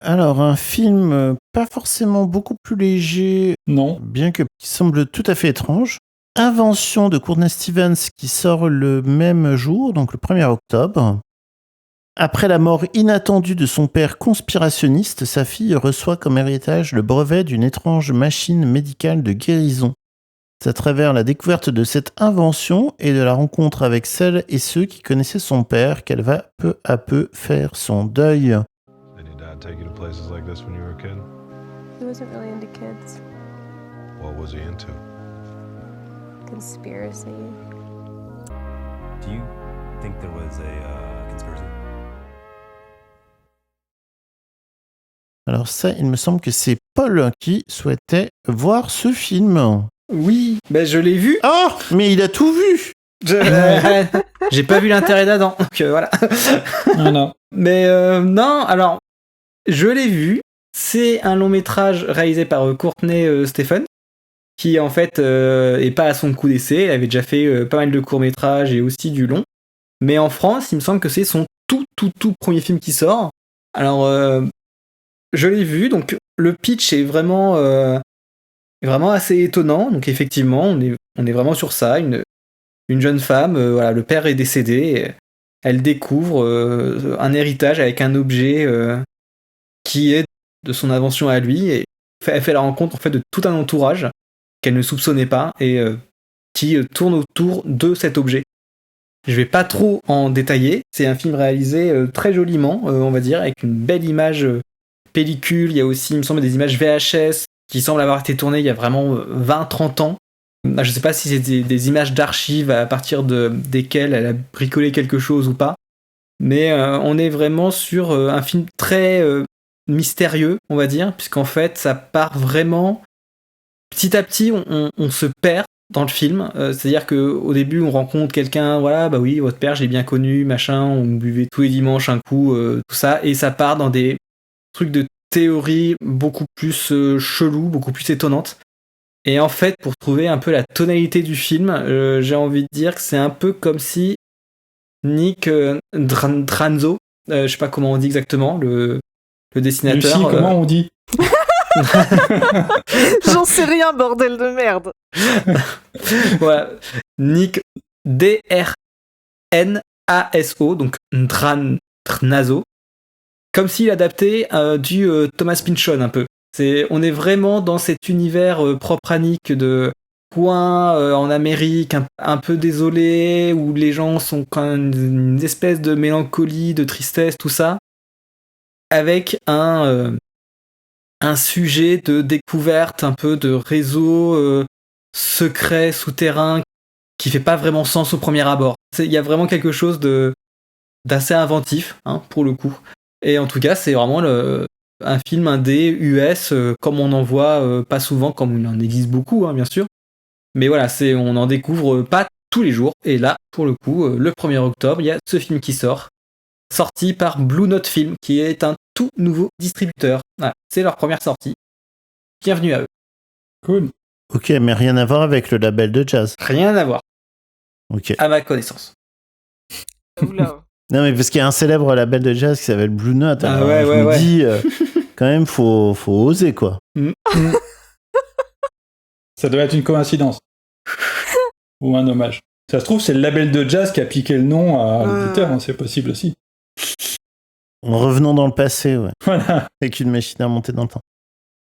Alors, un film pas forcément beaucoup plus léger, Non. bien que qui semble tout à fait étrange. Invention de Courtney Stevens qui sort le même jour, donc le 1er octobre. Après la mort inattendue de son père conspirationniste, sa fille reçoit comme héritage le brevet d'une étrange machine médicale de guérison. C'est à travers la découverte de cette invention et de la rencontre avec celles et ceux qui connaissaient son père qu'elle va peu à peu faire son deuil. Did your dad take you to places like this when you were a kid? He wasn't really into kids. What was he into? Conspiracy. Do you think there was a conspiracy? Alors ça, il me semble que c'est Paul qui souhaitait voir ce film. Oui, ben je l'ai vu. Oh, mais il a tout vu. J'ai pas vu l'intérêt d'Adam, donc voilà. Voilà. Mais non, alors, je l'ai vu. C'est un long métrage réalisé par Courtney Stephen, qui en fait est pas à son coup d'essai. Elle avait déjà fait pas mal de courts métrages et aussi du long. Mais en France, il me semble que c'est son tout premier film qui sort. Alors, je l'ai vu, donc le pitch est vraiment assez étonnant. Donc effectivement, on est vraiment sur ça. Une jeune femme, voilà, le père est décédé. Et elle découvre un héritage avec un objet qui est de son invention à lui. Et elle fait la rencontre en fait de tout un entourage qu'elle ne soupçonnait pas et qui tourne autour de cet objet. Je vais pas trop en détailler. C'est un film réalisé très joliment, on va dire, avec une belle image pellicule. Il y a aussi, il me semble, des images VHS qui semblent avoir été tournées il y a vraiment 20-30 ans. Je sais pas si c'est des images d'archives à partir desquelles elle a bricolé quelque chose ou pas. Mais on est vraiment sur un film très mystérieux, on va dire, puisqu'en fait, ça part vraiment... Petit à petit, on se perd dans le film. C'est-à-dire qu'au début, on rencontre quelqu'un, voilà, bah oui, votre père, je l'ai bien connu, machin, on buvait tous les dimanches un coup, tout ça, et ça part dans des trucs de théorie beaucoup plus chelou, beaucoup plus étonnantes. Et en fait, pour trouver un peu la tonalité du film, j'ai envie de dire que c'est un peu comme si Nick Dranzo, je sais pas comment on dit exactement, le dessinateur. Lucie, comment on dit? J'en sais rien, bordel de merde. Voilà, Nick Drnaso, donc Dranzo, comme s'il adaptait du Thomas Pynchon un peu. On est vraiment dans cet univers propre à Nick de coin en Amérique, un peu désolé, où les gens sont quand même une espèce de mélancolie, de tristesse, tout ça, avec un sujet de découverte, un peu de réseau secret, souterrain, qui fait pas vraiment sens au premier abord. Il y a vraiment quelque chose d'assez inventif, hein, pour le coup. Et en tout cas, c'est vraiment un film indé US, comme on en voit pas souvent, comme il en existe beaucoup, hein, bien sûr. Mais voilà, on en découvre pas tous les jours. Et là, pour le coup, le 1er octobre, il y a ce film qui sort, sorti par Blue Note Film, qui est un tout nouveau distributeur. Voilà, c'est leur première sortie. Bienvenue à eux. Cool. Ok, mais rien à voir avec le label de jazz. Rien à voir, Ok. à ma connaissance. Oula. Non, mais parce qu'il y a un célèbre label de jazz qui s'appelle Blue Note. Ah alors ouais, je ouais, me ouais. dis, quand même, faut oser, quoi. Ça doit être une coïncidence. Ou un hommage. Ça se trouve, c'est le label de jazz qui a piqué le nom à l'éditeur, hein, c'est possible aussi. En revenant dans le passé, ouais. Voilà. Avec une machine à remonter dans le temps.